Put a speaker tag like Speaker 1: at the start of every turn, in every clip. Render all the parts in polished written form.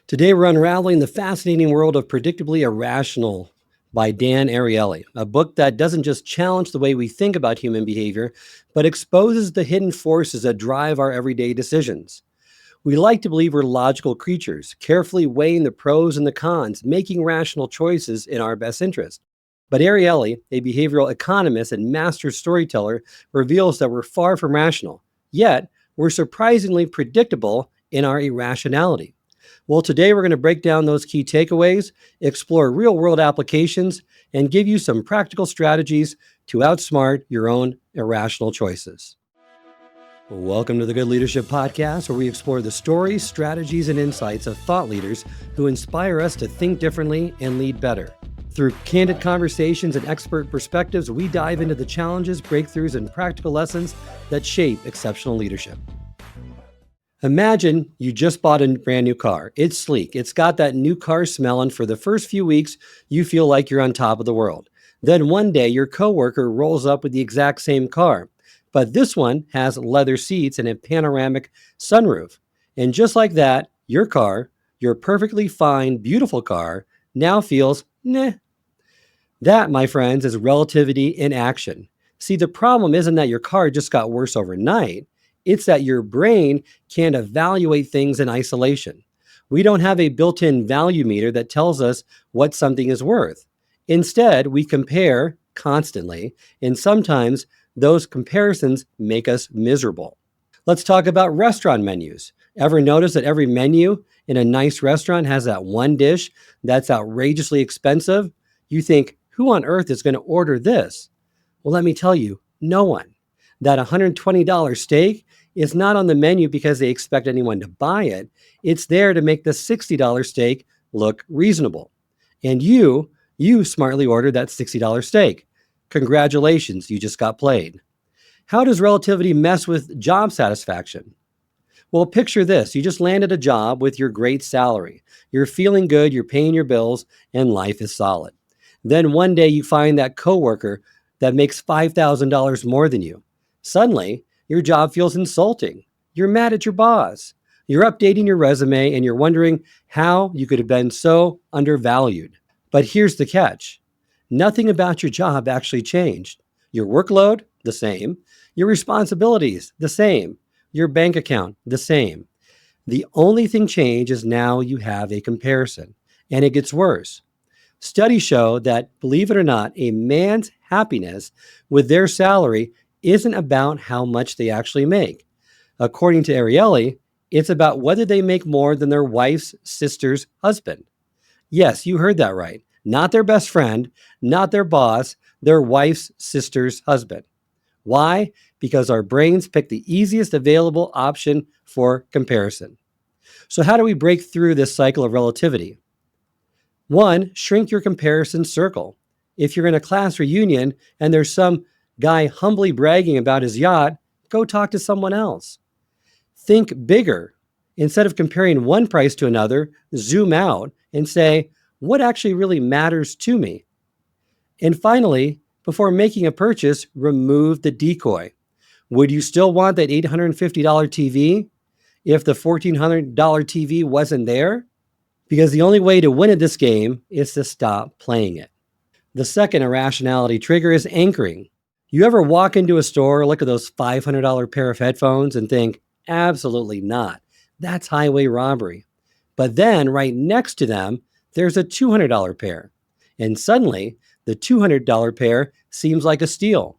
Speaker 1: Today, we're unraveling the fascinating world of Predictably Irrational by Dan Ariely, a book that doesn't just challenge the way we think about human behavior, but exposes the hidden forces that drive our everyday decisions. We like to believe we're logical creatures, carefully weighing the pros and the cons, making rational choices in our best interest. But Ariely, a behavioral economist and master storyteller, reveals that we're far from rational, yet we're surprisingly predictable in our irrationality. Well, today we're going to break down those key takeaways, explore real world applications, and give you some practical strategies to outsmart your own irrational choices. Welcome to the Good Leadership Podcast, where we explore the stories, strategies, and insights of thought leaders who inspire us to think differently and lead better. Through candid conversations and expert perspectives, we dive into the challenges, breakthroughs, and practical lessons that shape exceptional leadership. Imagine you just bought a brand new car. It's sleek. It's got that new car smell, and for the first few weeks, you feel like you're on top of the world. Then one day, your coworker rolls up with the exact same car, but this one has leather seats and a panoramic sunroof. And just like that, your car, your perfectly fine, beautiful car, now feels meh. That, my friends, is relativity in action. See, the problem isn't that your car just got worse overnight. It's that your brain can't evaluate things in isolation. We don't have a built-in value meter that tells us what something is worth. Instead, we compare constantly, and sometimes those comparisons make us miserable. Let's talk about restaurant menus. Ever notice that every menu in a nice restaurant has that one dish that's outrageously expensive? You think, who on earth is going to order this? Well, let me tell you, no one. That $120 steak is not on the menu because they expect anyone to buy it. It's there to make the $60 steak look reasonable. And you smartly ordered that $60 steak. Congratulations, you just got played. How does relativity mess with job satisfaction? Well, picture this. You just landed a job with your great salary. You're feeling good, you're paying your bills, and life is solid. Then one day you find that coworker that makes $5,000 more than you. Suddenly, your job feels insulting. You're mad at your boss. You're updating your resume and you're wondering how you could have been so undervalued. But here's the catch. Nothing about your job actually changed. Your workload, the same. Your responsibilities, the same. Your bank account, the same. The only thing changed is now you have a comparison, and it gets worse. Studies show that, believe it or not, a man's happiness with their salary isn't about how much they actually make. According to Ariely, it's about whether they make more than their wife's sister's husband. Yes, you heard that right. Not their best friend, not their boss, their wife's sister's husband. Why? Because our brains pick the easiest available option for comparison. So how do we break through this cycle of relativity? One, shrink your comparison circle. If you're in a class reunion and there's some guy humbly bragging about his yacht, go talk to someone else. Think bigger. Instead of comparing one price to another, zoom out and say, what actually really matters to me? And finally, before making a purchase, remove the decoy. Would you still want that $850 TV if the $1,400 TV wasn't there? Because the only way to win at this game is to stop playing it. The second irrationality trigger is anchoring. You ever walk into a store, look at those $500 pair of headphones and think, absolutely not. That's highway robbery. But then right next to them, there's a $200 pair. And suddenly, the $200 pair seems like a steal.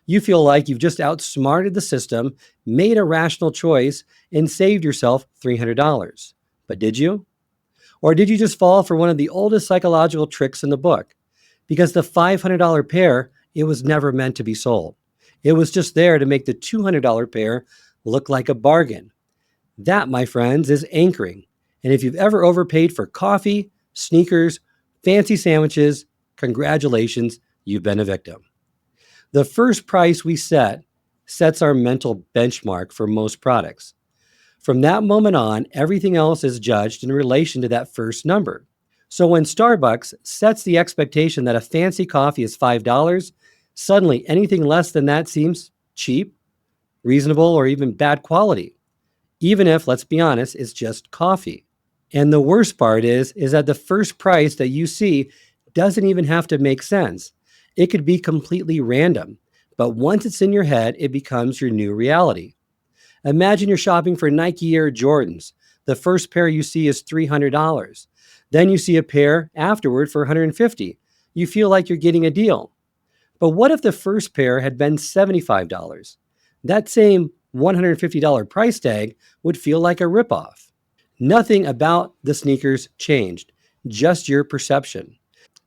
Speaker 1: You feel like you've just outsmarted the system, made a rational choice, and saved yourself $300. But did you? Or did you just fall for one of the oldest psychological tricks in the book? Because the $500 pair, it was never meant to be sold. It was just there to make the $200 pair look like a bargain. That, my friends, is anchoring. And if you've ever overpaid for coffee, sneakers, fancy sandwiches, congratulations, you've been a victim. The first price we set sets our mental benchmark for most products. From that moment on, everything else is judged in relation to that first number. So when Starbucks sets the expectation that a fancy coffee is $5, suddenly anything less than that seems cheap, reasonable, or even bad quality, even if, let's be honest, it's just coffee. And the worst part is that the first price that you see doesn't even have to make sense. It could be completely random. But once it's in your head, it becomes your new reality. Imagine you're shopping for Nike Air Jordans. The first pair you see is $300. Then you see a pair afterward for $150. You feel like you're getting a deal. But what if the first pair had been $75? That same $150 price tag would feel like a ripoff. Nothing about the sneakers changed, just your perception.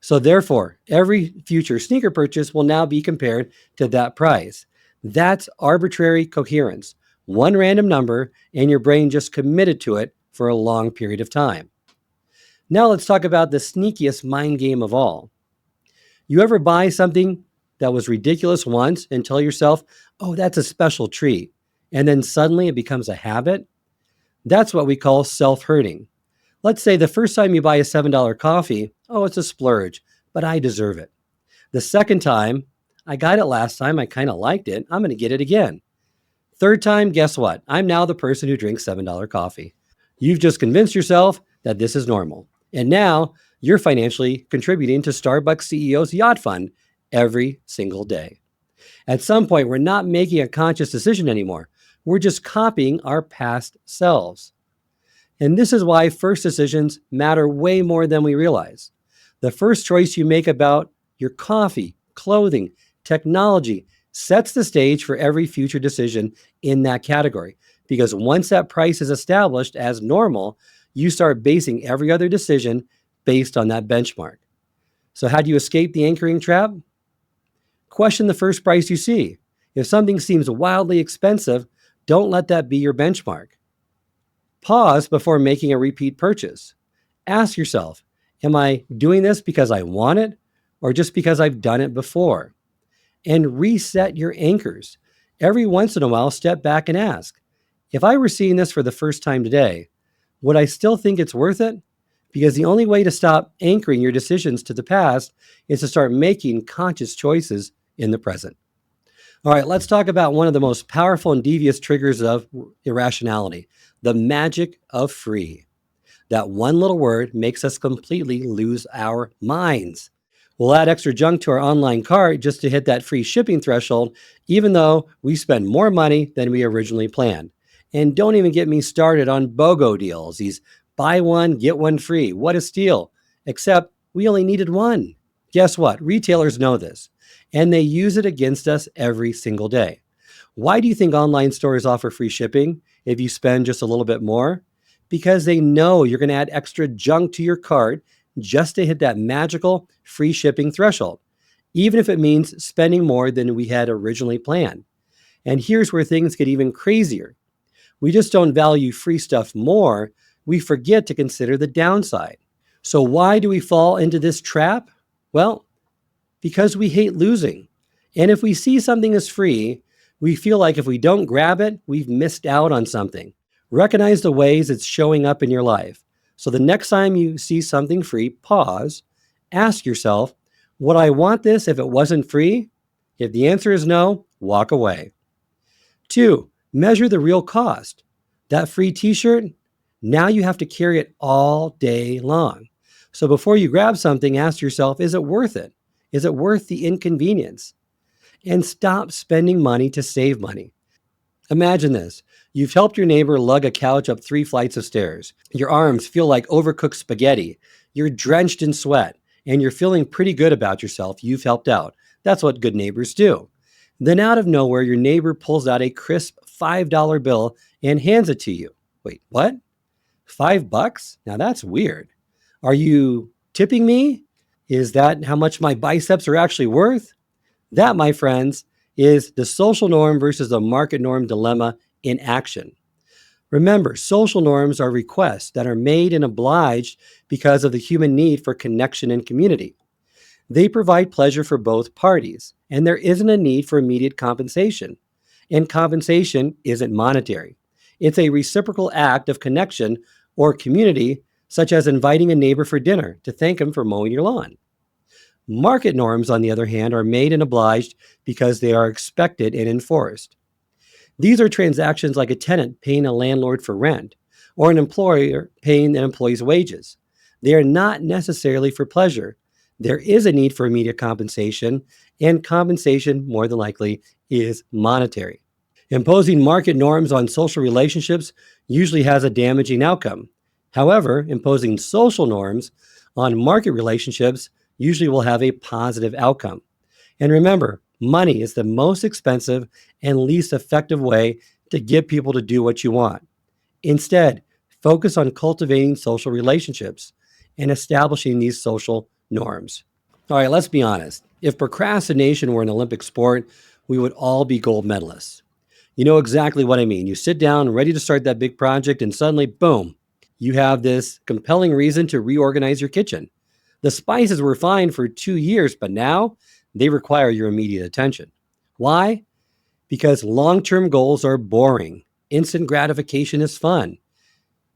Speaker 1: So, therefore, every future sneaker purchase will now be compared to that price. That's arbitrary coherence. One random number, and your brain just committed to it for a long period of time. Now, let's talk about the sneakiest mind game of all. You ever buy something that was ridiculous once and tell yourself, oh, that's a special treat, and then suddenly it becomes a habit? That's what we call self hurting. Let's say the first time you buy a $7 coffee, oh, it's a splurge, but I deserve it. The second time, I got it last time, I kind of liked it, I'm going to get it again. Third time, guess what? I'm now the person who drinks $7 coffee. You've just convinced yourself that this is normal. And now you're financially contributing to Starbucks CEO's yacht fund every single day. At some point, we're not making a conscious decision anymore. We're just copying our past selves. And this is why first decisions matter way more than we realize. The first choice you make about your coffee, clothing, technology sets the stage for every future decision in that category. Because once that price is established as normal, you start basing every other decision based on that benchmark. So, how do you escape the anchoring trap? Question the first price you see. If something seems wildly expensive, don't let that be your benchmark. Pause before making a repeat purchase. Ask yourself, am I doing this because I want it or just because I've done it before? And reset your anchors. Every once in a while, step back and ask, if I were seeing this for the first time today, would I still think it's worth it? Because the only way to stop anchoring your decisions to the past is to start making conscious choices in the present. All right, let's talk about one of the most powerful and devious triggers of irrationality, the magic of free. That one little word makes us completely lose our minds. We'll add extra junk to our online cart just to hit that free shipping threshold, even though we spend more money than we originally planned. And don't even get me started on BOGO deals, these buy one, get one free. What a steal. Except we only needed one. Guess what? Retailers know this, and they use it against us every single day. Why do you think online stores offer free shipping if you spend just a little bit more? Because they know you're going to add extra junk to your cart just to hit that magical free shipping threshold, even if it means spending more than we had originally planned. And here's where things get even crazier. We just don't value free stuff more, we forget to consider the downside. So why do we fall into this trap? Well, because we hate losing. And if we see something as free, we feel like if we don't grab it, we've missed out on something. Recognize the ways it's showing up in your life. So the next time you see something free, pause, ask yourself, would I want this if it wasn't free? If the answer is no, walk away. 2, measure the real cost. That free t-shirt, now you have to carry it all day long. So before you grab something, ask yourself, is it worth it? Is it worth the inconvenience? And stop spending money to save money. Imagine this. You've helped your neighbor lug a couch up 3 flights of stairs. Your arms feel like overcooked spaghetti. You're drenched in sweat, and you're feeling pretty good about yourself. You've helped out. That's what good neighbors do. Then out of nowhere, your neighbor pulls out a crisp $5 bill and hands it to you. Wait, what? $5? Now that's weird. Are you tipping me? Is that how much my biceps are actually worth? That, my friends, is the social norm versus the market norm dilemma in action. Remember, social norms are requests that are made and obliged because of the human need for connection and community. They provide pleasure for both parties, and there isn't a need for immediate compensation. And compensation isn't monetary. It's a reciprocal act of connection or community, such as inviting a neighbor for dinner to thank him for mowing your lawn. Market norms, on the other hand, are made and obliged because they are expected and enforced. These are transactions like a tenant paying a landlord for rent, or an employer paying an employee's wages. They are not necessarily for pleasure. There is a need for immediate compensation, and compensation, more than likely, is monetary. Imposing market norms on social relationships usually has a damaging outcome. However, imposing social norms on market relationships usually will have a positive outcome. And remember, money is the most expensive and least effective way to get people to do what you want. Instead, focus on cultivating social relationships and establishing these social norms. All right, let's be honest. If procrastination were an Olympic sport, we would all be gold medalists. You know exactly what I mean. You sit down ready to start that big project, and suddenly, boom, you have this compelling reason to reorganize your kitchen. The spices were fine for 2 years, but now they require your immediate attention. Why? Because long term goals are boring. Instant gratification is fun.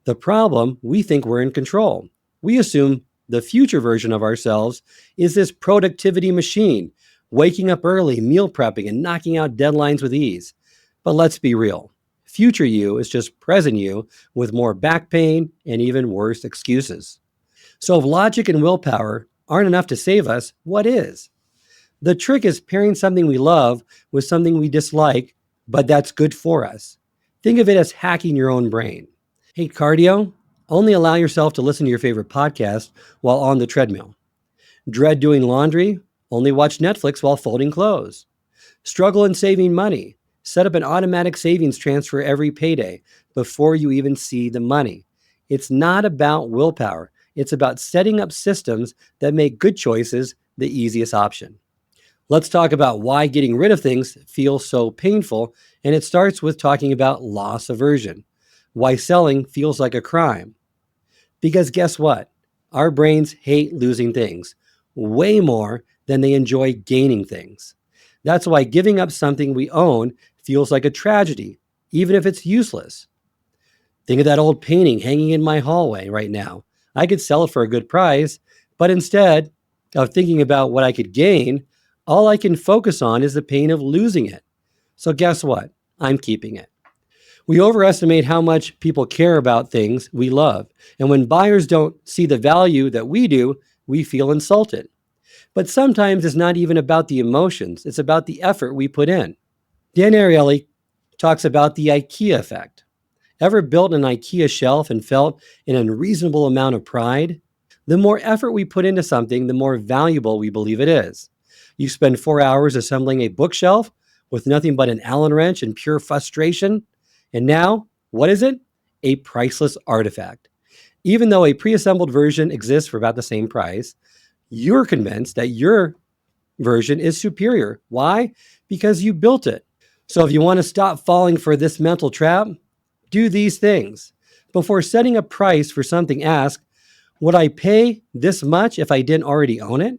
Speaker 1: The problem, we think we're in control. We assume the future version of ourselves is this productivity machine, waking up early, meal prepping, and knocking out deadlines with ease. But let's be real. Future you is just present you with more back pain and even worse excuses. So if logic and willpower aren't enough to save us, what is? The trick is pairing something we love with something we dislike, but that's good for us. Think of it as hacking your own brain. Hate cardio? Only allow yourself to listen to your favorite podcast while on the treadmill. Dread doing laundry? Only watch Netflix while folding clothes. Struggle in saving money? Set up an automatic savings transfer every payday before you even see the money. It's not about willpower. It's about setting up systems that make good choices the easiest option. Let's talk about why getting rid of things feels so painful, and it starts with talking about loss aversion. Why selling feels like a crime. Because guess what? Our brains hate losing things way more than they enjoy gaining things. That's why giving up something we own feels like a tragedy, even if it's useless. Think of that old painting hanging in my hallway right now. I could sell it for a good price, but instead of thinking about what I could gain, all I can focus on is the pain of losing it. So, guess what? I'm keeping it. We overestimate how much people care about things we love. And when buyers don't see the value that we do, we feel insulted. But sometimes it's not even about the emotions, it's about the effort we put in. Dan Ariely talks about the IKEA effect. Ever built an IKEA shelf and felt an unreasonable amount of pride? The more effort we put into something, the more valuable we believe it is. You spend 4 hours assembling a bookshelf with nothing but an Allen wrench and pure frustration. And now, what is it? A priceless artifact. Even though a pre-assembled version exists for about the same price, you're convinced that your version is superior. Why? Because you built it. So if you want to stop falling for this mental trap, do these things. Before setting a price for something, ask, would I pay this much if I didn't already own it?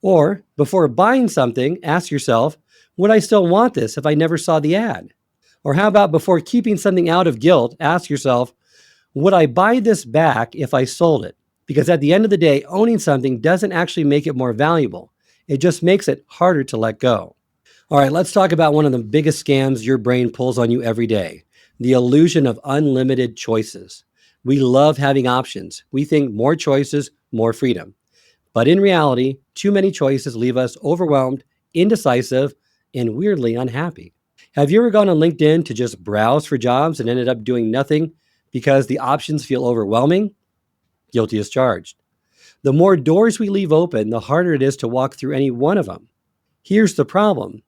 Speaker 1: Or before buying something, ask yourself, would I still want this if I never saw the ad? Or how about before keeping something out of guilt, ask yourself, would I buy this back if I sold it? Because at the end of the day, owning something doesn't actually make it more valuable. It just makes it harder to let go. All right, let's talk about one of the biggest scams your brain pulls on you every day, the illusion of unlimited choices. We love having options. We think more choices, more freedom. But in reality, too many choices leave us overwhelmed, indecisive, and weirdly unhappy. Have you ever gone on LinkedIn to just browse for jobs and ended up doing nothing because the options feel overwhelming? Guilty as charged. The more doors we leave open, the harder it is to walk through any one of them. Here's the problem.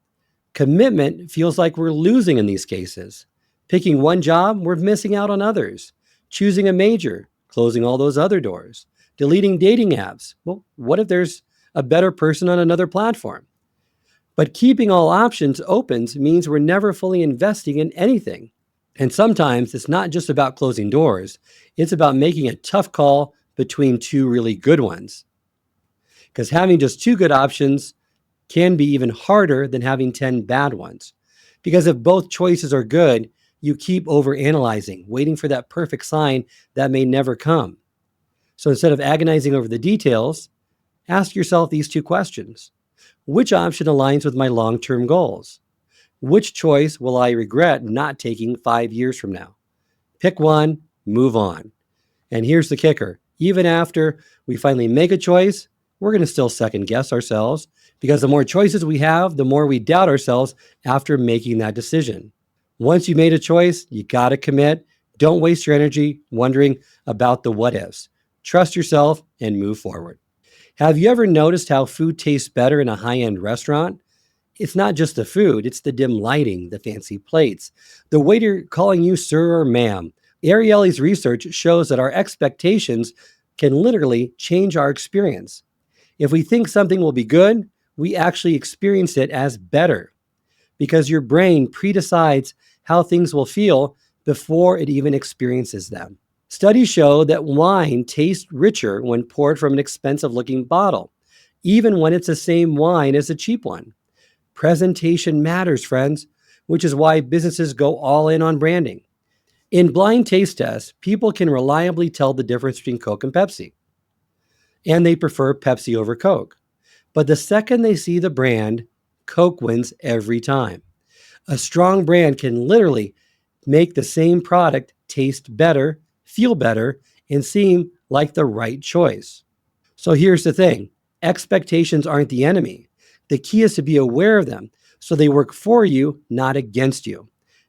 Speaker 1: Commitment feels like we're losing in these cases. Picking one job, we're missing out on others. Choosing a major, closing all those other doors. Deleting dating apps. Well, what if there's a better person on another platform? But keeping all options open means we're never fully investing in anything. And sometimes it's not just about closing doors, it's about making a tough call between two really good ones. Because having just two good options can be even harder than having 10 bad ones. Because if both choices are good, you keep overanalyzing, waiting for that perfect sign that may never come. So instead of agonizing over the details, ask yourself these two questions. Which option aligns with my long-term goals? Which choice will I regret not taking 5 years from now? Pick one, move on. And here's the kicker. Even after we finally make a choice, we're going to still second guess ourselves because the more choices we have, the more we doubt ourselves after making that decision. Once you made a choice, you got to commit. Don't waste your energy wondering about the what ifs. Trust yourself and move forward. Have you ever noticed how food tastes better in a high-end restaurant? It's not just the food, it's the dim lighting, the fancy plates, the waiter calling you sir or ma'am. Ariely's research shows that our expectations can literally change our experience. If we think something will be good, we actually experience it as better because your brain predecides how things will feel before it even experiences them. Studies show that wine tastes richer when poured from an expensive-looking bottle, even when it's the same wine as a cheap one. Presentation matters, friends, which is why businesses go all in on branding. In blind taste tests, people can reliably tell the difference between Coke and Pepsi, and they prefer Pepsi over Coke. But the second they see the brand, Coke wins every time. A strong brand can literally make the same product taste better, feel better, and seem like the right choice. So here's the thing. Expectations aren't the enemy. The key is to be aware of them so they work for you, not against you.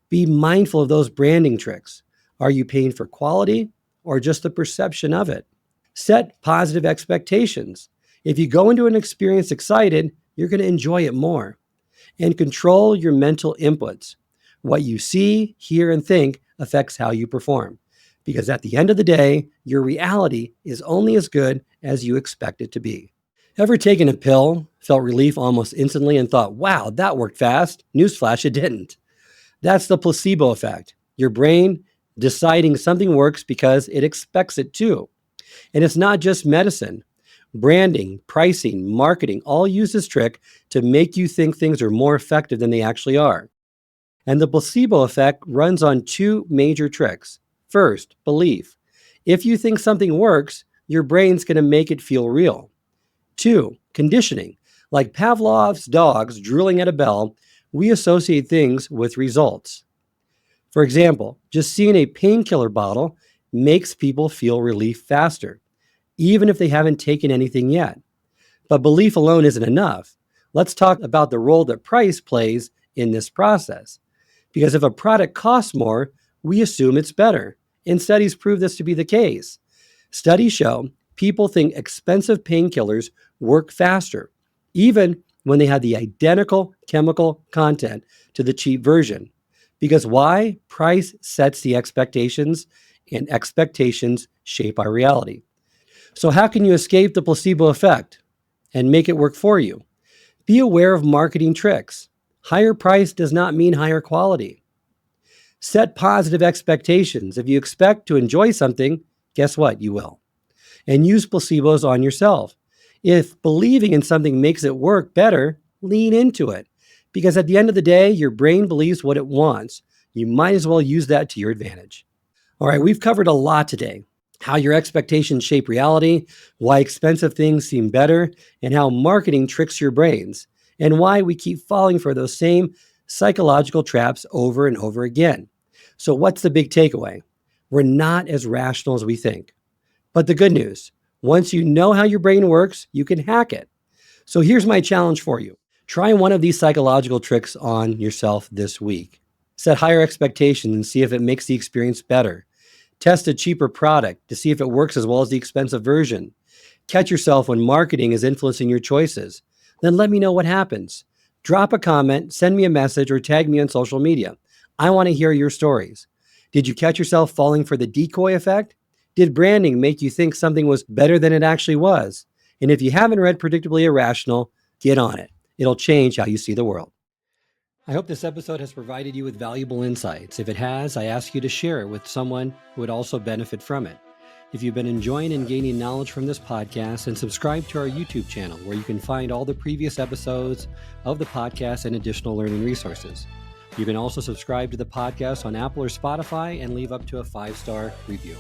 Speaker 1: Be mindful of those branding tricks. Are you paying for quality or just the perception of it? Set positive expectations. If you go into an experience excited, you're going to enjoy it more. And control your mental inputs. What you see, hear, and think affects how you perform. Because at the end of the day, your reality is only as good as you expect it to be. Ever taken a pill, felt relief almost instantly, and thought, wow, that worked fast? Newsflash, it didn't. That's the placebo effect. Your brain deciding something works because it expects it to. And it's not just medicine. Branding, pricing, marketing all use this trick to make you think things are more effective than they actually are. And the placebo effect runs on two major tricks. First, belief. If you think something works, your brain's going to make it feel real. Two, conditioning. Like Pavlov's dogs drooling at a bell, we associate things with results. For example, just seeing a painkiller bottle makes people feel relief faster, even if they haven't taken anything yet. But belief alone isn't enough. Let's talk about the role that price plays in this process. Because if a product costs more, we assume it's better. And studies prove this to be the case. Studies show people think expensive painkillers work faster, even when they have the identical chemical content to the cheap version. Because why? Price sets the expectations, and expectations shape our reality. So how can you escape the placebo effect and make it work for you? Be aware of marketing tricks. Higher price does not mean higher quality. Set positive expectations. If you expect to enjoy something, guess what? You will. And use placebos on yourself. If believing in something makes it work better, lean into it. Because at the end of the day, your brain believes what it wants. You might as well use that to your advantage. All right, we've covered a lot today. How your expectations shape reality, why expensive things seem better, and how marketing tricks your brains, and why we keep falling for those same psychological traps over and over again. So what's the big takeaway? We're not as rational as we think. But the good news, once you know how your brain works, you can hack it. So here's my challenge for you. Try one of these psychological tricks on yourself this week. Set higher expectations and see if it makes the experience better. Test a cheaper product to see if it works as well as the expensive version. Catch yourself when marketing is influencing your choices. Then let me know what happens. Drop a comment, send me a message, or tag me on social media. I want to hear your stories. Did you catch yourself falling for the decoy effect? Did branding make you think something was better than it actually was? And if you haven't read Predictably Irrational, get on it. It'll change how you see the world. I hope this episode has provided you with valuable insights. If it has, I ask you to share it with someone who would also benefit from it. If you've been enjoying and gaining knowledge from this podcast, then subscribe to our YouTube channel where you can find all the previous episodes of the podcast and additional learning resources. You can also subscribe to the podcast on Apple or Spotify and leave up to a 5-star review.